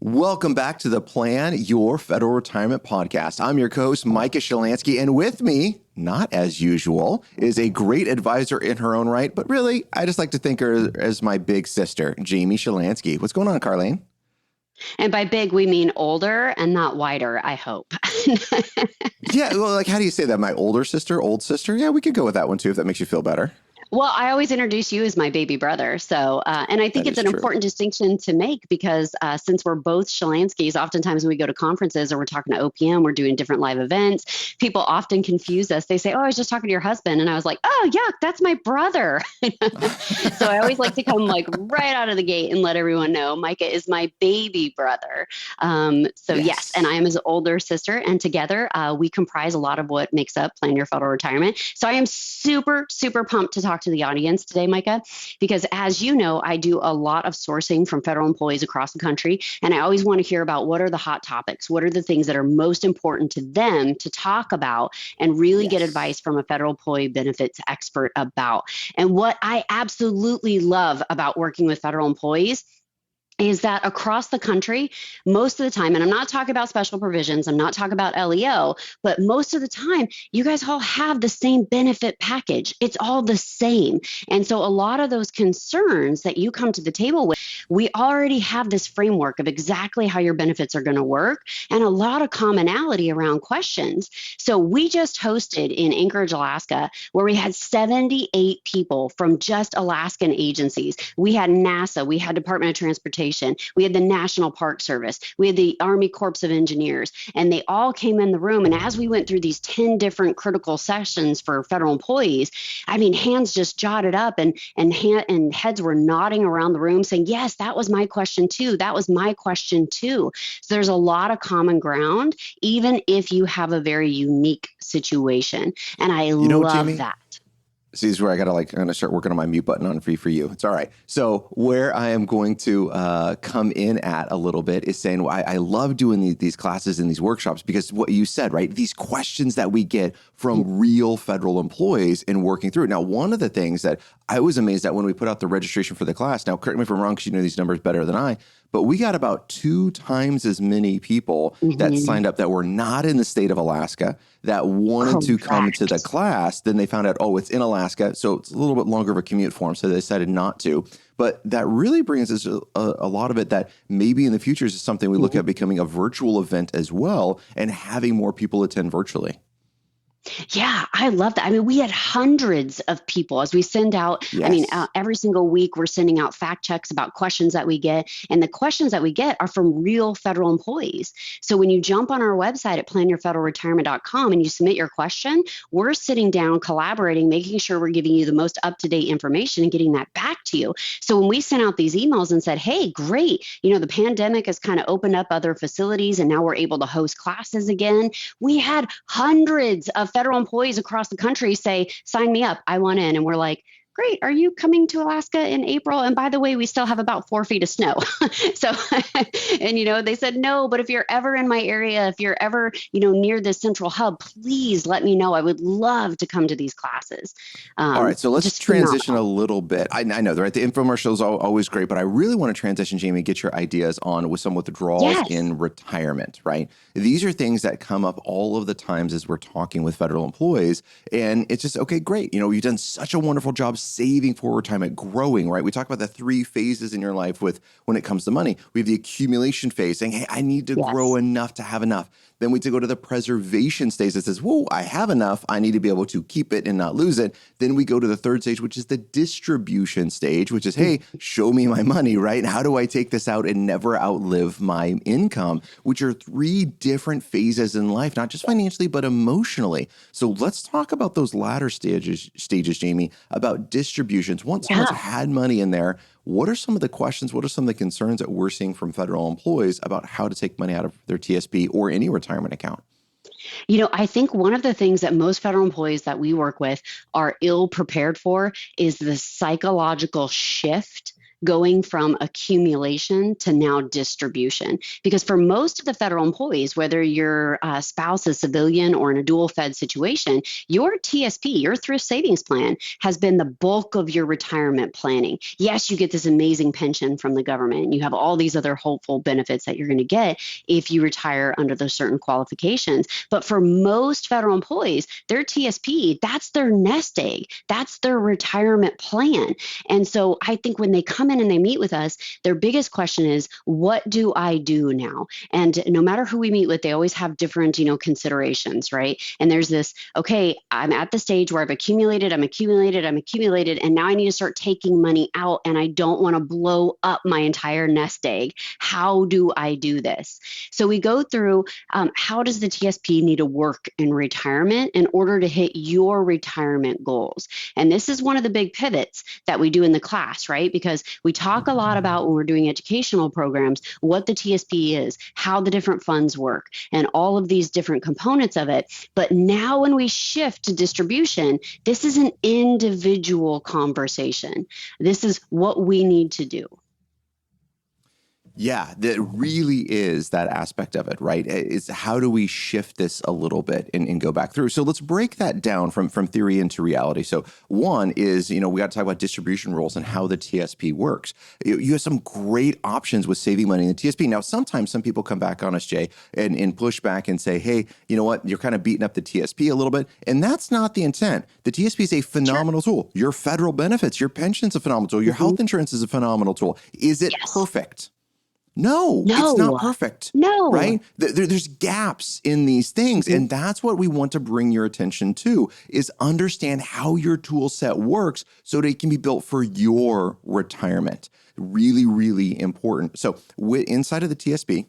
Welcome back to the Plan Your Federal Retirement podcast. I'm your host, Micah Shilanski, and with me, not as usual, is a great advisor in her own right, but really, I just like to think her as my big sister, Jamie Shilanski. What's going on, Carlene? And by big, we mean older and not wider, I hope. Yeah, well, like, how do you say that? My older sister, old sister? Yeah, we could go with that one too, if that makes you feel better. Well, I always introduce you as my baby brother. And I think That it's is an true. important distinction to make because since we're both Shilanskis, oftentimes when we go to conferences or we're talking to OPM, we're doing different live events. People often confuse us. They say, "Oh, I was just talking to your husband," and I was like, "Oh, yuck, that's my brother." So I always like to come like right out of the gate and let everyone know Micah is my baby brother. Yes, and Yes. I am his older sister, and together we comprise a lot of what makes up Plan Your Federal Retirement. So I am super, super pumped to talk to the audience today, Micah, because as you know, I do a lot of sourcing from federal employees across the country, and I always want to hear about what are the hot topics, what are the things that are most important to them to talk about and really get Yes. advice from a federal employee benefits expert about. And what I absolutely love about working with federal employees is that across the country, most of the time, and I'm not talking about special provisions, I'm not talking about LEO, but most of the time, you guys all have the same benefit package. It's all the same. And so a lot of those concerns that you come to the table with, we already have this framework of exactly how your benefits are going to work and a lot of commonality around questions. So we just hosted in Anchorage, Alaska, where we had 78 people from just Alaskan agencies. We had NASA, we had Department of Transportation, we had the National Park Service, we had the Army Corps of Engineers, and they all came in the room. And as we went through these 10 different critical sessions for federal employees, I mean, hands just jotted up and heads were nodding around the room saying, yes, that was my question too. That was my question too. So there's a lot of common ground, even if you have a very unique situation. And I You know, love Jamie, that. see, this is where I'm going to start working on my mute button on free for you. It's all right. So where I am going to come in at a little bit is saying, well, I love doing these classes and these workshops because what you said, right? These questions that we get from real federal employees and working through it. Now, one of the things that I was amazed at when we put out the registration for the class, now correct me if I'm wrong because you know these numbers better than I, but we got about 2 times as many people that Mhm. signed up that were not in the state of Alaska that wanted to come to the Correct. class. Then they found out, oh, it's in Alaska. So it's a little bit longer of a commute for them. So they decided not to. But that really brings us a lot of it that maybe in the future is something we look Mhm. at becoming a virtual event as well and having more people attend virtually. Yeah, I love that. I mean, we had hundreds of people as we send out. Yes. Every single week we're sending out fact checks about questions that we get. And the questions that we get are from real federal employees. So when you jump on our website at planyourfederalretirement.com and you submit your question, we're sitting down, collaborating, making sure we're giving you the most up to date information and getting that back to you. So when we sent out these emails and said, hey, great, the pandemic has kind of opened up other facilities and now we're able to host classes again, we had hundreds of federal employees across the country say, sign me up, I want in. And we're like, great, are you coming to Alaska in April? And by the way, we still have about 4 feet of snow. So, they said, no, but if you're ever in my area, if you're ever, near this central hub, please let me know. I would love to come to these classes. All right, so let's Just transition a phenomenal. little bit. I know, right? The infomercial is always great, but I really want to transition, Jamie, get your ideas on with some withdrawals Yes. in retirement, right? These are things that come up all of the times as we're talking with federal employees. And it's just, okay, great. You've done such a wonderful job saving for retirement, growing, right? We talk about the 3 phases in your life with when it comes to money. We have the accumulation phase saying, hey, I need to grow Yes. enough to have enough. Then we go to the preservation stage that says, whoa, I have enough. I need to be able to keep it and not lose it. Then we go to the third stage, which is the distribution stage, which is, hey, show me my money, right? How do I take this out and never outlive my income? Which are 3 different phases in life, not just financially, but emotionally. So let's talk about those latter stages, Jamie, about distributions. Once someone's Yeah. had money in there, what are some of the questions? What are some of the concerns that we're seeing from federal employees about how to take money out of their TSP or any retirement account? I think one of the things that most federal employees that we work with are ill prepared for is the psychological shift going from accumulation to now distribution. Because for most of the federal employees, whether your spouse is civilian or in a dual fed situation, your TSP, your thrift savings plan, has been the bulk of your retirement planning. Yes, you get this amazing pension from the government. You have all these other hopeful benefits that you're going to get if you retire under those certain qualifications. But for most federal employees, their TSP, that's their nest egg. That's their retirement plan. And so I think when they come in and they meet with us, their biggest question is, what do I do now? And no matter who we meet with, they always have different, considerations, right? And there's this, okay, I'm at the stage where I'm accumulated, and now I need to start taking money out, and I don't want to blow up my entire nest egg. How do I do this? So we go through how does the TSP need to work in retirement in order to hit your retirement goals? And this is one of the big pivots that we do in the class, right? Because we talk a lot about when we're doing educational programs, what the TSP is, how the different funds work, and all of these different components of it. But now when we shift to distribution, this is an individual conversation. This is what we need to do. Yeah, that really is that aspect of it, right? Is how do we shift this a little bit and go back through? So let's break that down from theory into reality. So one is, we got to talk about distribution rules and how the TSP works. You have some great options with saving money in the TSP. Now, sometimes some people come back on us, Jay, and push back and say, hey, you know what? You're kind of beating up the TSP a little bit. And that's not the intent. The TSP is a phenomenal tool. Your federal benefits, your pension's a phenomenal tool. Your health insurance is a phenomenal tool. Is it perfect? No, it's not perfect. No. Right? There's gaps in these things. And that's what we want to bring your attention to, is understand how your tool set works so that it can be built for your retirement. Really, really important. So inside of the TSP,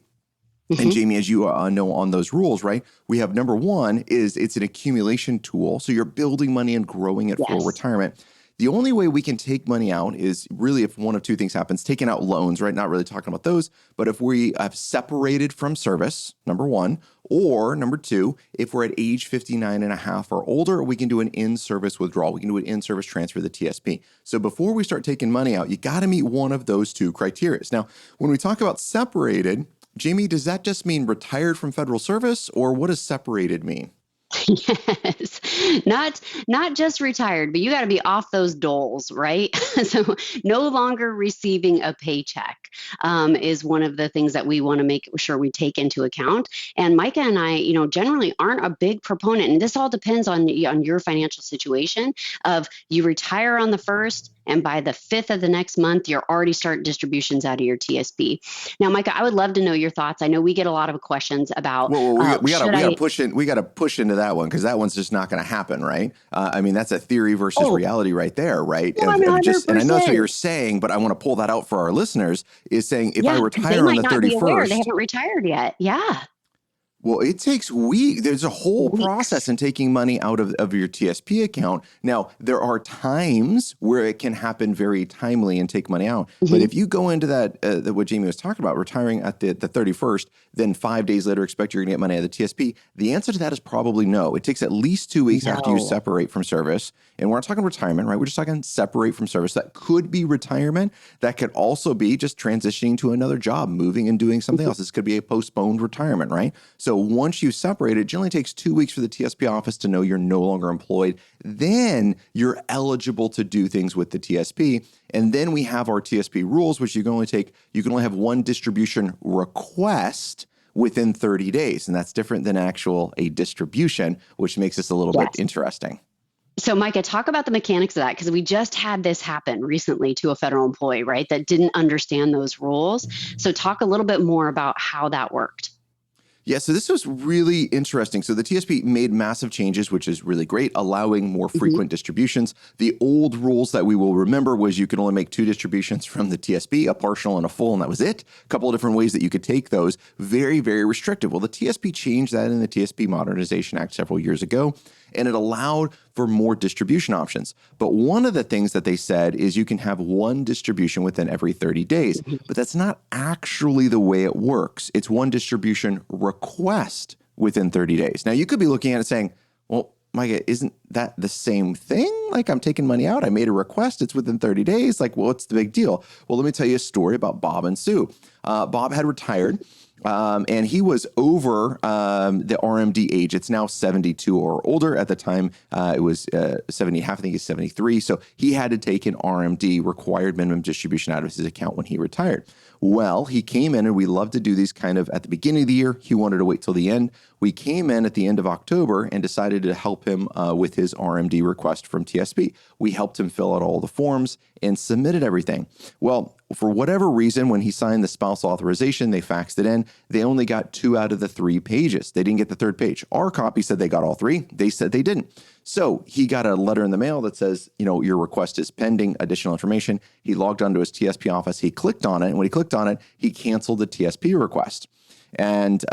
and Jamie, as you know on those rules, right? We have number one is it's an accumulation tool. So you're building money and growing it for retirement. The only way we can take money out is really if one of two things happens, taking out loans, right? Not really talking about those, but if we have separated from service, number one, or number two, if we're at age 59 and a half or older, we can do an in-service withdrawal. We can do an in-service transfer to the TSP. So before we start taking money out, you got to meet one of those two criteria. Now, when we talk about separated, Jamie, does that just mean retired from federal service, or what does separated mean? Yes, not just retired, but you got to be off those doles, right? So no longer receiving a paycheck is one of the things that we want to make sure we take into account. And Micah and I, generally aren't a big proponent, and this all depends on your financial situation. Of you retire on the 1st, and by the 5th of the next month, you're already starting distributions out of your TSP. Now, Micah, I would love to know your thoughts. I know we get a lot of questions about. We got to push in. We got to push into that one because that one's just not going to happen, right? I mean, that's a theory versus reality right there, right? 100%. And I know that's what you're saying, but I want to pull that out for our listeners. Is saying if I retire on the 31st, they haven't retired yet. Yeah. Well, it takes weeks. There's a whole process in taking money out of your TSP account. Now, there are times where it can happen very timely and take money out. But if you go into that, what Jamie was talking about, retiring at the 31st, then 5 days later, expect you're going to get money out of the TSP, the answer to that is probably no. It takes at least 2 weeks after you separate from service. And we're not talking retirement, right? We're just talking separate from service. That could be retirement. That could also be just transitioning to another job, moving and doing something else. This could be a postponed retirement, right? So once you separate, it generally takes 2 weeks for the TSP office to know you're no longer employed. Then you're eligible to do things with the TSP. And then we have our TSP rules, which you can only have one distribution request within 30 days. And that's different than a distribution, which makes this a little bit interesting. So, Micah, talk about the mechanics of that, because we just had this happen recently to a federal employee, right, that didn't understand those rules. So talk a little bit more about how that worked. Yeah, so this was really interesting. So the TSP made massive changes, which is really great, allowing more frequent distributions. The old rules that we will remember was you could only make 2 distributions from the TSP, a partial and a full, and that was it. A couple of different ways that you could take those. Very, very restrictive. Well, the TSP changed that in the TSP Modernization Act several years ago, and it allowed for more distribution options. But one of the things that they said is you can have one distribution within every 30 days, but that's not actually the way it works. It's one distribution request within 30 days. Now, you could be looking at it saying, well, Micah, isn't that the same thing? Like, I'm taking money out. I made a request. It's within 30 days. Like, well, what's the big deal? Well, let me tell you a story about Bob and Sue. Bob had retired. And he was over the RMD age. It's now 72 or older. At the time, it was 70, half, I think he's 73. So he had to take an RMD, required minimum distribution, out of his account when he retired. Well, he came in, and we love to do these kind of at the beginning of the year. He wanted to wait till the end. We came in at the end of October and decided to help him with his RMD request from TSP. We helped him fill out all the forms and submitted everything. Well, for whatever reason, when he signed the spouse authorization, they faxed it in. They only got 2 out of the 3 pages. They didn't get the 3rd page. Our copy said they got all 3. They said they didn't. So he got a letter in the mail that says, your request is pending additional information. He logged onto his TSP office. He clicked on it. And when he clicked on it, he canceled the TSP request. And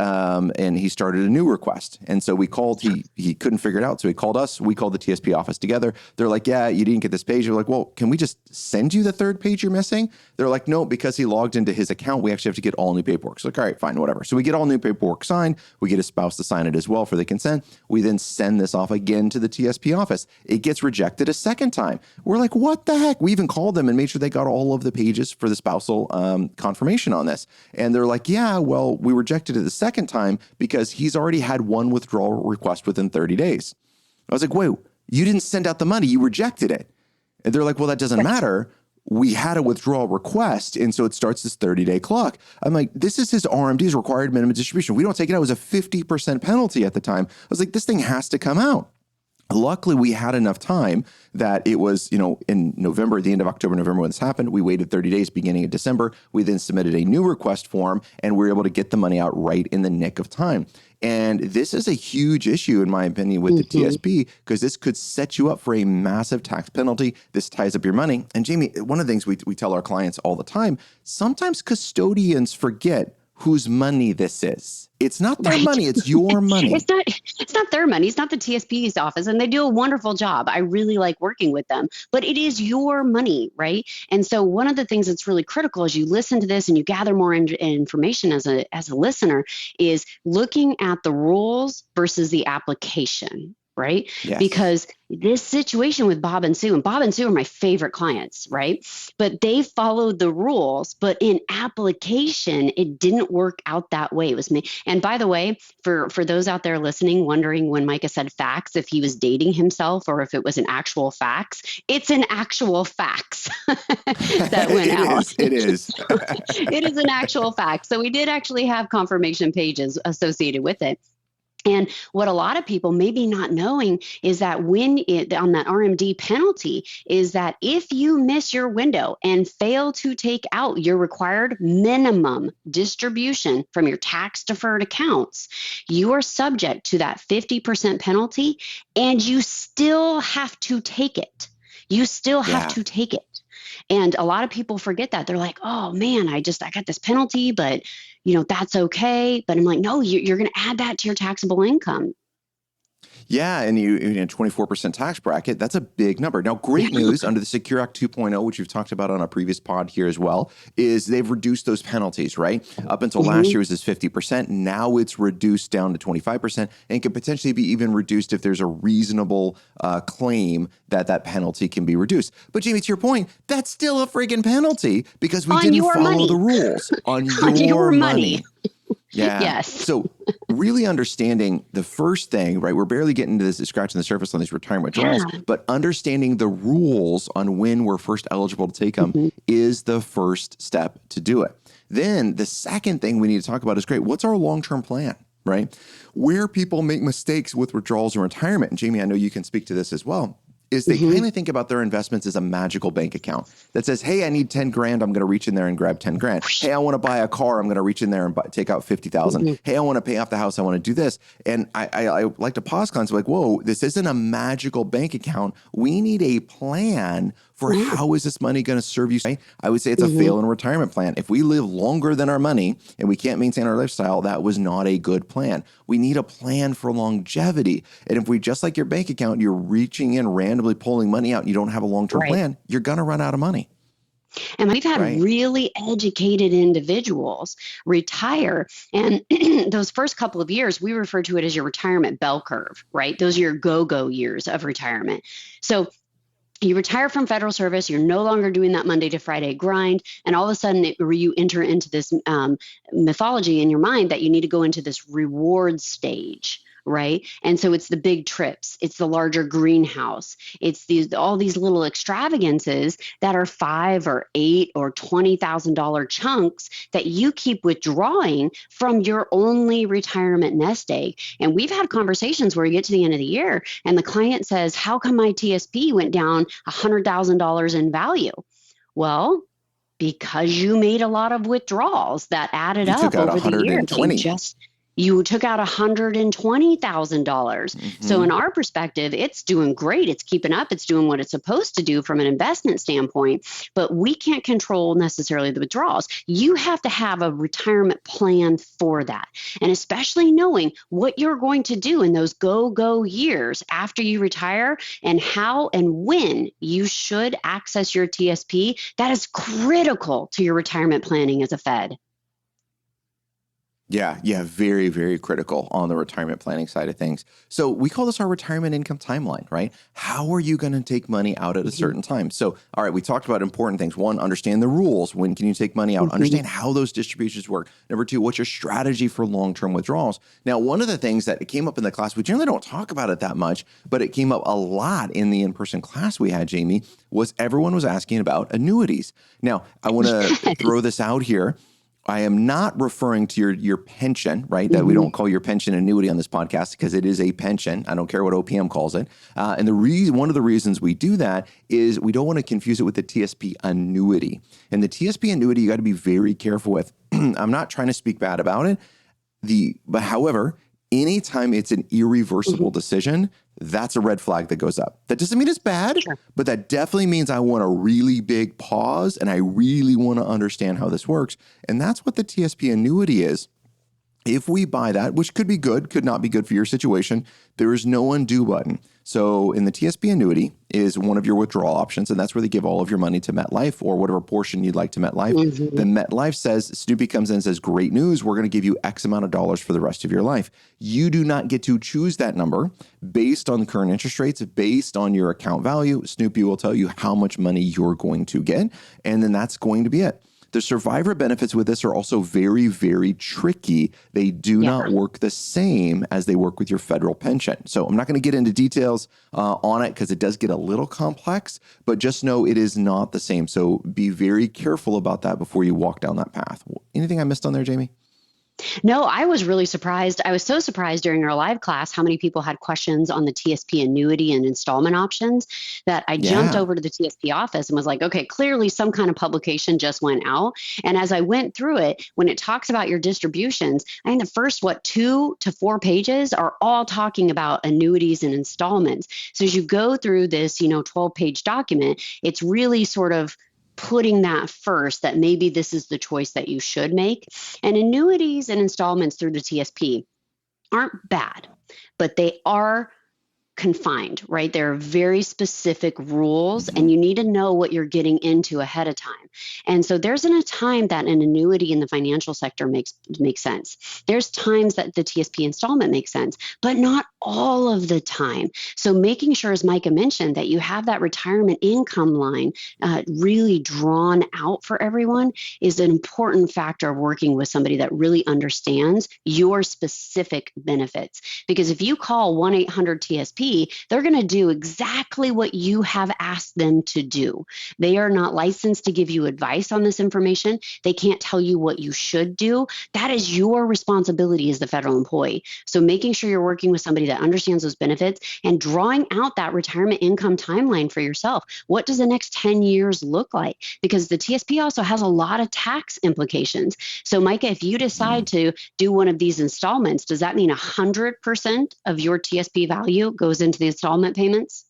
he started a new request. And so we called, he couldn't figure it out. So he called us, we called the TSP office together. They're like, yeah, you didn't get this page. We're like, well, can we just send you the 3rd page you're missing? They're like, no, because he logged into his account, we actually have to get all new paperwork. So like, all right, fine, whatever. So we get all new paperwork signed. We get his spouse to sign it as well for the consent. We then send this off again to the TSP office. It gets rejected a second time. We're like, what the heck? We even called them and made sure they got all of the pages for the spousal confirmation on this. And they're like, yeah, well, we rejected it the second time because he's already had 1 withdrawal request within 30 days. I was like, wait, you didn't send out the money, you rejected it. And they're like, well, that doesn't matter. We had a withdrawal request, and so it starts this 30-day clock. I'm like, this is his RMD's required minimum distribution. We don't take it out. It was a 50% penalty at the time. I was like, this thing has to come out. Luckily, we had enough time that it was, in November, the end of October, November, when this happened. We waited 30 days, beginning of December. We then submitted a new request form, and we were able to get the money out right in the nick of time. And this is a huge issue, in my opinion, with the TSP, because this could set you up for a massive tax penalty. This ties up your money. And Jamie, one of the things we tell our clients all the time, sometimes custodians forget whose money this is. It's not their money, it's your money. It's not their money. It's not the TSP's office. And they do a wonderful job. I really like working with them, but it is your money, right? And so one of the things that's really critical as you listen to this and you gather more information as a listener is looking at the rules versus the application. Right? Yes. Because this situation with Bob and Sue are my favorite clients, right? But they followed the rules, but in application, it didn't work out that way. It was me. And by the way, for those out there listening, wondering when Micah said fax, if he was dating himself or if it was an actual fax, it's an actual fax that went out. It is. It is an actual fax. So we did actually have confirmation pages associated with it. And what a lot of people may be not knowing is that on that RMD penalty is that if you miss your window and fail to take out your required minimum distribution from your tax deferred accounts, you are subject to that 50% penalty, and you still have to take it. You still have to take it. And a lot of people forget that. They're like, oh man, I got this penalty, but that's okay. But I'm like, no, you're going to add that to your taxable income. Yeah, and you in a 24% tax bracket, that's a big number. Now, great news under the Secure Act 2.0, which we've talked about on a previous pod here as well, is they've reduced those penalties, right? Up until last year, it was 50%. Now it's reduced down to 25% and can potentially be even reduced if there's a reasonable claim that penalty can be reduced. But Jamie, to your point, that's still a friggin' penalty because we didn't follow the rules on your money. Yeah. Yes. So really understanding the first thing, right? We're barely getting to this, scratching the surface on these retirement withdrawals, but understanding the rules on when we're first eligible to take them is the first step to do it. Then the second thing we need to talk about is, great, what's our long-term plan, right? Where people make mistakes with withdrawals and retirement, and Jamie, I know you can speak to this as well, is they kind of think about their investments as a magical bank account that says, hey, I need 10 grand. I'm going to reach in there and grab 10 grand. Hey, I want to buy a car. I'm going to reach in there and take out 50,000. Hey, I want to pay off the house. I want to do this. And I like to pause clients like, whoa, this isn't a magical bank account. We need a plan for how is this money going to serve you? I would say it's a fail in retirement plan. If we live longer than our money and we can't maintain our lifestyle, that was not a good plan. We need a plan for longevity. And if we, just like your bank account, you're reaching in randomly pulling money out and you don't have a long-term plan, you're going to run out of money. And we've had Right. really educated individuals retire. And those first couple of years, we refer to it as your retirement bell curve, right? Those are your go-go years of retirement. So you retire from federal service, you're no longer doing that Monday to Friday grind, and all of a sudden you enter into this mythology in your mind that you need to go into this reward stage. Right. And so it's the big trips, it's the larger greenhouse, it's all these little extravagances that are $5 or $8 or $20,000 chunks that you keep withdrawing from your only retirement nest egg. And we've had conversations where you get to the end of the year and the client says, how come my TSP went down $100,000 in value? Well, because you made a lot of withdrawals that added You took up out over the year. 120. You took out $120,000. So in our perspective, it's doing great. It's keeping up. It's doing what it's supposed to do from an investment standpoint, but we can't control necessarily the withdrawals. You have to have a retirement plan for that. And especially knowing what you're going to do in those go years after you retire and how and when you should access your TSP, that is critical to your retirement planning as a Fed. Yeah, very, very critical on the retirement planning side of things. So we call this our retirement income timeline, right? How are you going to take money out at a certain time? So, all right, we talked about important things. One, understand the rules. When can you take money out? Understand how those distributions work. Number two, what's your strategy for long-term withdrawals? Now, one of the things that came up in the class, we generally don't talk about it that much, but it came up a lot in the in-person class we had, Jamie, was everyone was asking about annuities. Now, I want to throw this out here. I am not referring to your pension, right? That we don't call your pension annuity on this podcast because it is a pension. I don't care what OPM calls it. And one of the reasons we do that is we don't want to confuse it with the TSP annuity. And the TSP annuity, you got to be very careful with. I'm not trying to speak bad about it. But however, anytime it's an irreversible decision, that's a red flag that goes up. That doesn't mean it's bad, but that definitely means I want a really big pause and I really want to understand how this works. And that's what the TSP annuity is. If we buy that, which could be good, could not be good for your situation, there is no undo button. So in the TSP annuity is one of your withdrawal options, and that's where they give all of your money to MetLife or whatever portion you'd like to MetLife. Then MetLife says, Snoopy comes in and says, great news, we're going to give you X amount of dollars for the rest of your life. You do not get to choose that number based on current interest rates, based on your account value. Snoopy will tell you how much money you're going to get, and then that's going to be it. The survivor benefits with this are also very, very tricky. They do not work the same as they work with your federal pension. So I'm not going to get into details on it because it does get a little complex, but just know it is not the same. So be very careful about that before you walk down that path. Anything I missed on there, Jamie? No, I was really surprised. I was so surprised during our live class how many people had questions on the TSP annuity and installment options that I jumped over to the TSP office and was like, okay, clearly some kind of publication just went out. And as I went through it, when it talks about your distributions, I think the first, 2 to 4 pages are all talking about annuities and installments. So as you go through this, 12-page document, it's really sort of putting that first, that maybe this is the choice that you should make. And annuities and installments through the TSP aren't bad, but they are confined, right? There are very specific rules and you need to know what you're getting into ahead of time. And so there's a time that an annuity in the financial sector makes sense. There's times that the TSP installment makes sense, but not all of the time. So making sure, as Micah mentioned, that you have that retirement income line really drawn out for everyone is an important factor of working with somebody that really understands your specific benefits. Because if you call 1-800-TSP, they're going to do exactly what you have asked them to do. They are not licensed to give you advice on this information. They can't tell you what you should do. That is your responsibility as the federal employee. So making sure you're working with somebody that understands those benefits and drawing out that retirement income timeline for yourself. What does the next 10 years look like? Because the TSP also has a lot of tax implications. So Micah, if you decide to do one of these installments, does that mean 100% of your TSP value goes into the installment payments?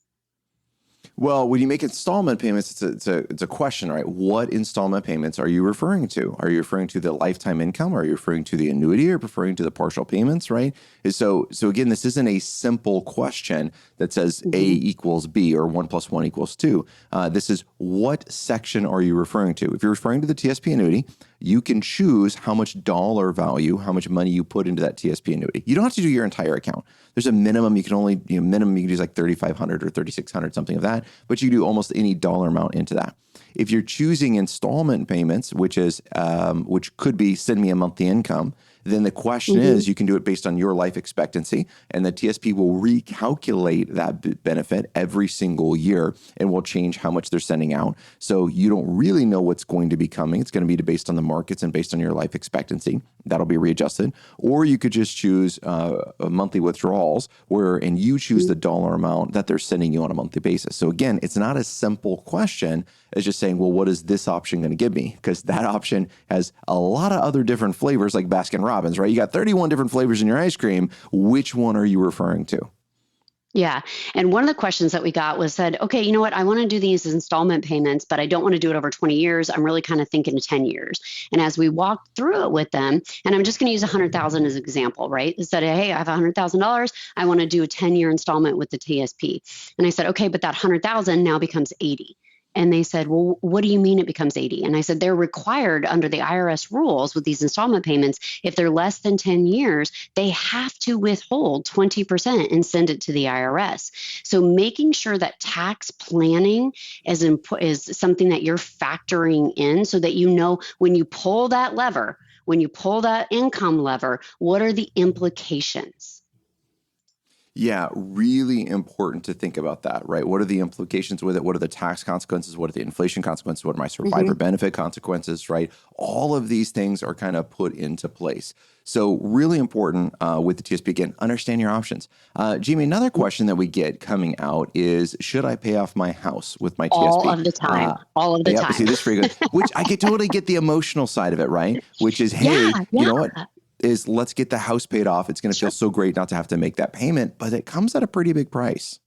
Well, when you make installment payments, it's a question, right? What installment payments are you referring to? Are you referring to the lifetime income? Are you referring to the annuity? Or referring to the partial payments, right? So again, this isn't a simple question that says A equals B or 1 plus 1 equals 2. This is, what section are you referring to? If you're referring to the TSP annuity, you can choose how much dollar value, how much money you put into that TSP annuity. You don't have to do your entire account. There's a minimum. You can only, minimum you can do like 3,500 or 3,600, something of that, but you do almost any dollar amount into that. If you're choosing installment payments, which could be send me a monthly income, then the question is, you can do it based on your life expectancy, and the TSP will recalculate that benefit every single year and will change how much they're sending out. So you don't really know what's going to be coming. It's going to be based on the markets and based on your life expectancy. That'll be readjusted. Or you could just choose a monthly withdrawals and you choose the dollar amount that they're sending you on a monthly basis. So again, it's not a simple question as just saying, well, what is this option going to give me? Because that option has a lot of other different flavors, like Baskin-Robbins, right? You got 31 different flavors in your ice cream. Which one are you referring to? Yeah. And one of the questions that we got was said, okay, you know what? I want to do these installment payments, but I don't want to do it over 20 years. I'm really kind of thinking of 10 years. And as we walked through it with them, and I'm just going to use 100,000 as an example, right? They said, hey, I have $100,000. I want to do a 10-year installment with the TSP. And I said, okay, but that 100,000 now becomes 80. And they said, well, what do you mean it becomes 80? And I said, they're required under the IRS rules with these installment payments. If they're less than 10 years, they have to withhold 20% and send it to the IRS. So making sure that tax planning is something that you're factoring in so that you know when you pull that lever, when you pull that income lever, what are the implications? Yeah, really important to think about that, right? What are the implications with it? What are the tax consequences? What are the inflation consequences? What are my survivor benefit consequences, right? All of these things are kind of put into place. So really important with the TSP, again, understand your options. Jamie, another question that we get coming out is, should I pay off my house with my TSP? All of the time. All of the time. See, this is pretty good. Which I could totally get the emotional side of it, right? Which is, hey, you know what? Let's get the house paid off. It's going to feel so great not to have to make that payment, but it comes at a pretty big price.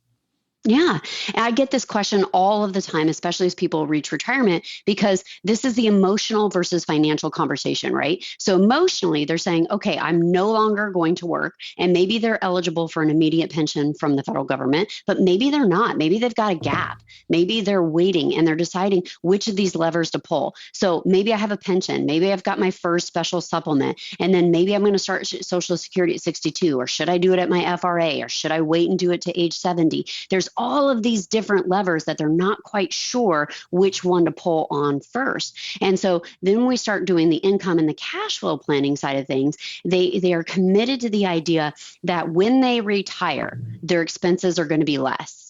Yeah. And I get this question all of the time, especially as people reach retirement, because this is the emotional versus financial conversation, right? So emotionally, they're saying, okay, I'm no longer going to work. And maybe they're eligible for an immediate pension from the federal government, but maybe they're not. Maybe they've got a gap. Maybe they're waiting and they're deciding which of these levers to pull. So maybe I have a pension. Maybe I've got my first special supplement. And then maybe I'm going to start Social Security at 62, or should I do it at my FRA, or should I wait and do it to age 70? There's all of these different levers that they're not quite sure which one to pull on first. And so then we start doing the income and the cash flow planning side of things. They are committed to the idea that when they retire, their expenses are going to be less.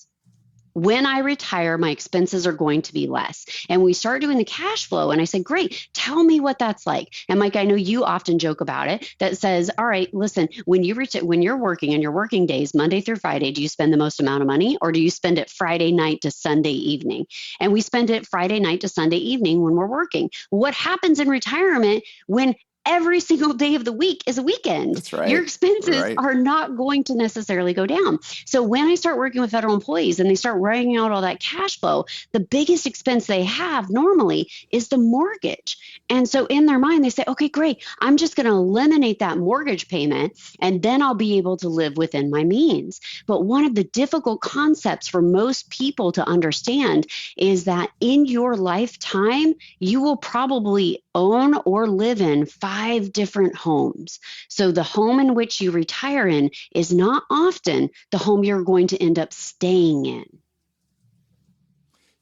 When I retire, my expenses are going to be less. And we start doing the cash flow. And I said, great, tell me what that's like. And Mike, I know you often joke about it, that says, all right, listen, when you're working in your working days, Monday through Friday, do you spend the most amount of money, or do you spend it Friday night to Sunday evening? And we spend it Friday night to Sunday evening when we're working. What happens in retirement when every single day of the week is a weekend? That's right. Your expenses are not going to necessarily go down. So when I start working with federal employees and they start writing out all that cash flow, the biggest expense they have normally is the mortgage. And so in their mind, they say, okay, great, I'm just going to eliminate that mortgage payment and then I'll be able to live within my means. But one of the difficult concepts for most people to understand is that in your lifetime, you will probably own or live in 5 different homes. So the home in which you retire in is not often the home you're going to end up staying in.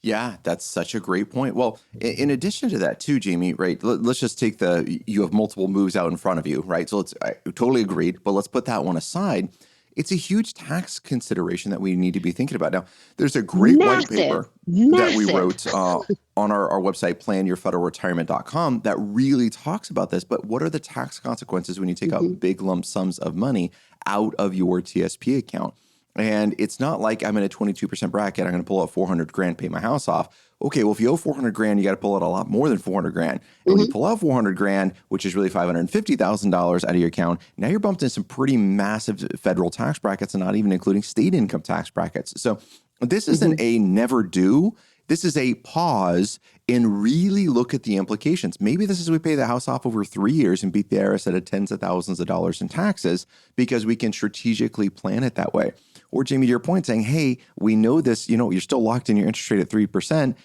Yeah, that's such a great point. Well, in addition to that too, Jamie, right, let's just take you have multiple moves out in front of you, right? So I totally agreed, but let's put that one aside. It's a huge tax consideration that we need to be thinking about. Now, there's a great white paper that we wrote on our website, planyourfederalretirement.com, that really talks about this. But what are the tax consequences when you take out big lump sums of money out of your TSP account? And it's not like I'm in a 22% bracket, I'm going to pull out 400 grand, pay my house off. Okay, well, if you owe 400 grand, you got to pull out a lot more than 400 grand. And when you pull out 400 grand, which is really $550,000 out of your account, now you're bumped in some pretty massive federal tax brackets, and not even including state income tax brackets. So This Hmm. isn't a never do. This is a pause and really look at the implications. Maybe this is we pay the house off over 3 years and beat the IRS out of tens of thousands of dollars in taxes because we can strategically plan it that way. Or Jamie, to your point, saying, hey, we know this, you're still locked in your interest rate at 3%.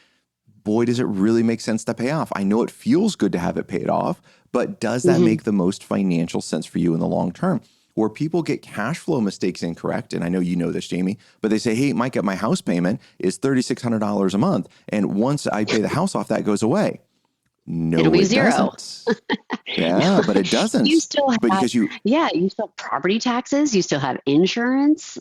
Boy, does it really make sense to pay off. I know it feels good to have it paid off, but does that Hmm. make the most financial sense for you in the long term? Where people get cash flow mistakes incorrect, and I know you know this, Jamie, but they say, hey, Micah, my house payment is $3,600 a month. And once I pay the house off, that goes away. It'll No, be it zero. doesn't. Yeah, but it You doesn't. still But have, because you yeah, you still have property taxes. You still have insurance.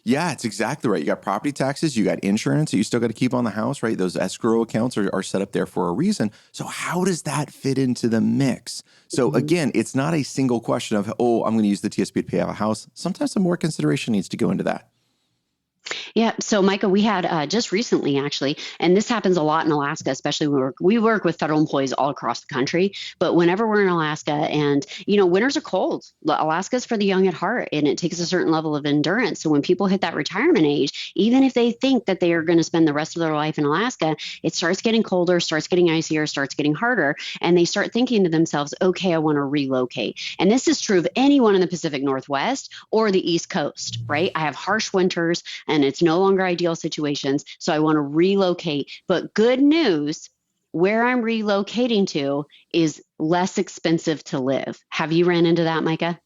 Yeah, it's exactly right. You got property taxes, you got insurance that you still got to keep on the house, right? Those escrow accounts are set up there for a reason. So how does that fit into the mix? So Mhm. again, it's not a single question of, oh, I'm going to use the TSP to pay off a house. Sometimes some more consideration needs to go into that. Yeah. So, Micah, we had just recently, actually, and this happens a lot in Alaska, especially when we work with federal employees all across the country. But whenever we're in Alaska, and winters are cold, Alaska's for the young at heart, and it takes a certain level of endurance. So when people hit that retirement age, even if they think that they are going to spend the rest of their life in Alaska, it starts getting colder, starts getting icier, starts getting harder, and they start thinking to themselves, "Okay, I want to relocate." And this is true of anyone in the Pacific Northwest or the East Coast, right? I have harsh winters and it's no longer ideal situations. So I want to relocate. But good news, where I'm relocating to is less expensive to live. Have you ran into that, Micah?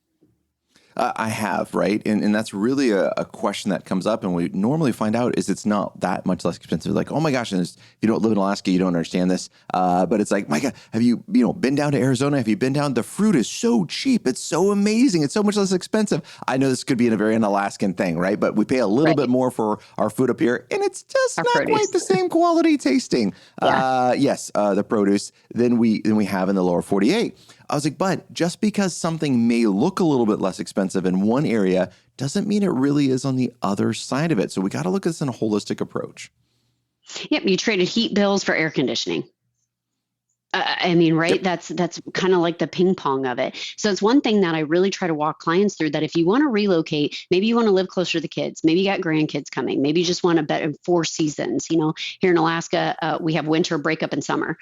I have, right? And that's really a question that comes up. And we normally find out is it's not that much less expensive. Like, oh my gosh, and if you don't live in Alaska, you don't understand this. But it's like, Micah, have you, been down to Arizona? Have you been down? The fruit is so cheap. It's so amazing. It's so much less expensive. I know this could be a very an Alaskan thing, right? But we pay a little bit Right. more for our food up here. And it's just Our not quite produce. the same quality tasting. Yeah. Yes, the produce than we have in the lower 48. I was like, but just because something may look a little bit less expensive in one area doesn't mean it really is on the other side of it. So we got to look at this in a holistic approach. Yep. You traded heat bills for air conditioning. I mean, right? Yep. That's kind of like the ping pong of it. So it's one thing that I really try to walk clients through that if you want to relocate, maybe you want to live closer to the kids, maybe you got grandkids coming, maybe you just want a better 4 seasons. Here in Alaska, we have winter, breakup, and summer.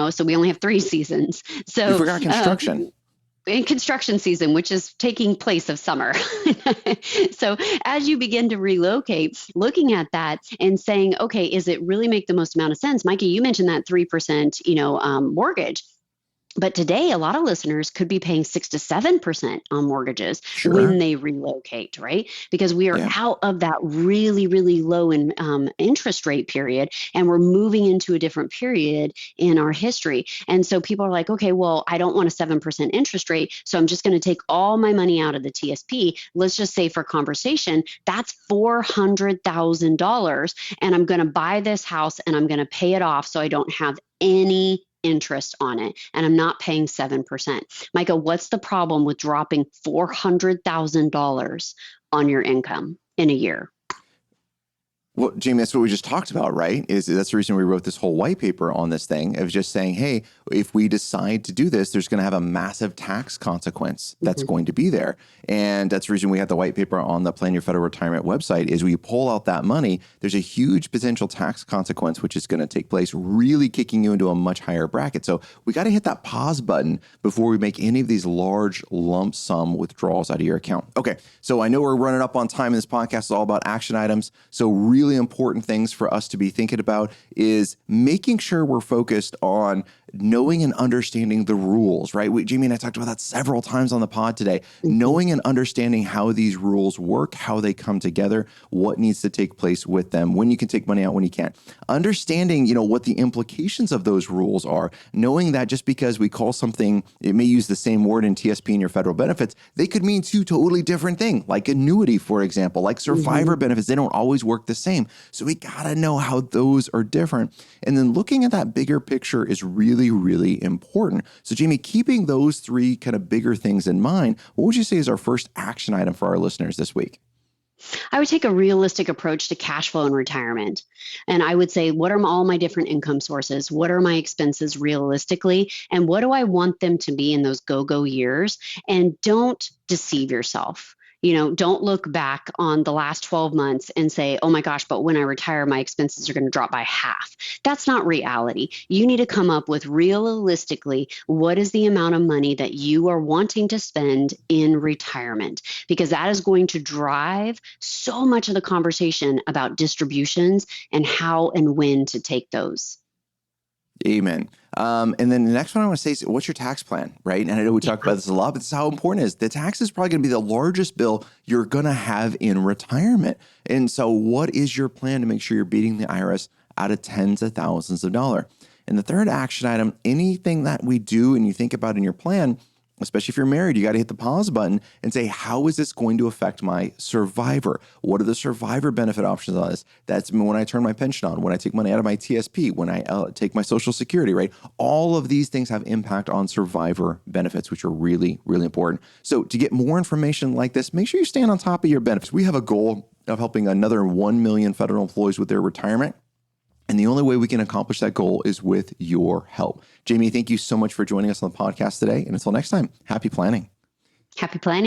So we only have 3 seasons. You So forgot construction. in construction season, which is taking place of summer. So as you begin to relocate, looking at that and saying, okay, is it really make the most amount of sense? Mikey, you mentioned that 3%, mortgage. But today, a lot of listeners could be paying 6 to 7% on mortgages when Sure. they relocate, right? Because we are Yeah. out of that really, really low interest rate period, and we're moving into a different period in our history. And so people are like, okay, well, I don't want a 7% interest rate, so I'm just going to take all my money out of the TSP. Let's just say for conversation, that's $400,000, and I'm going to buy this house and I'm going to pay it off so I don't have any interest on it and I'm not paying 7%. Micah, what's the problem with dropping $400,000 on your income in a year? Well, Jamie, that's what we just talked about, right? That's the reason we wrote this whole white paper on this thing of just saying, hey, if we decide to do this, there's going to have a massive tax consequence that's Mm-hmm. going to be there. And that's the reason we have the white paper on the Plan Your Federal Retirement website is we pull out that money. There's a huge potential tax consequence, which is going to take place, really kicking you into a much higher bracket. So we got to hit that pause button before we make any of these large lump sum withdrawals out of your account. Okay. So I know we're running up on time, and this podcast is all about action items. So really important things for us to be thinking about is making sure we're focused on knowing and understanding the rules, right? Jamie and I talked about that several times on the pod today. Mm-hmm. Knowing and understanding how these rules work, how they come together, what needs to take place with them, when you can take money out, when you can't. Understanding, what the implications of those rules are. Knowing that just because we call something, it may use the same word in TSP and your federal benefits, they could mean two totally different things, like annuity, for example, like survivor Mm-hmm. benefits. They don't always work the same. So we got to know how those are different. And then looking at that bigger picture is really, really important. So Jamie, keeping those three kind of bigger things in mind, what would you say is our first action item for our listeners this week? I would take a realistic approach to cash flow and retirement. And I would say, what are all my different income sources? What are my expenses realistically? And what do I want them to be in those go-go years? And don't deceive yourself. Don't look back on the last 12 months and say, oh my gosh, but when I retire, my expenses are going to drop by half. That's not reality. You need to come up with realistically, what is the amount of money that you are wanting to spend in retirement? Because that is going to drive so much of the conversation about distributions and how and when to take those. Amen. And then the next one I want to say is, what's your tax plan, right? And I know we talk about this a lot, but this is how important it is. The tax is probably going to be the largest bill you're going to have in retirement. And so what is your plan to make sure you're beating the IRS out of tens of thousands of dollars? And the third action item, anything that we do and you think about in your plan, especially if you're married, you got to hit the pause button and say, how is this going to affect my survivor? What are the survivor benefit options on this? That's when I turn my pension on, when I take money out of my TSP, when I take my Social Security, right? All of these things have impact on survivor benefits, which are really, really important. So to get more information like this, make sure you stand on top of your benefits. We have a goal of helping another 1 million federal employees with their retirement. And the only way we can accomplish that goal is with your help. Jamie, thank you so much for joining us on the podcast today. And until next time, happy planning. Happy planning.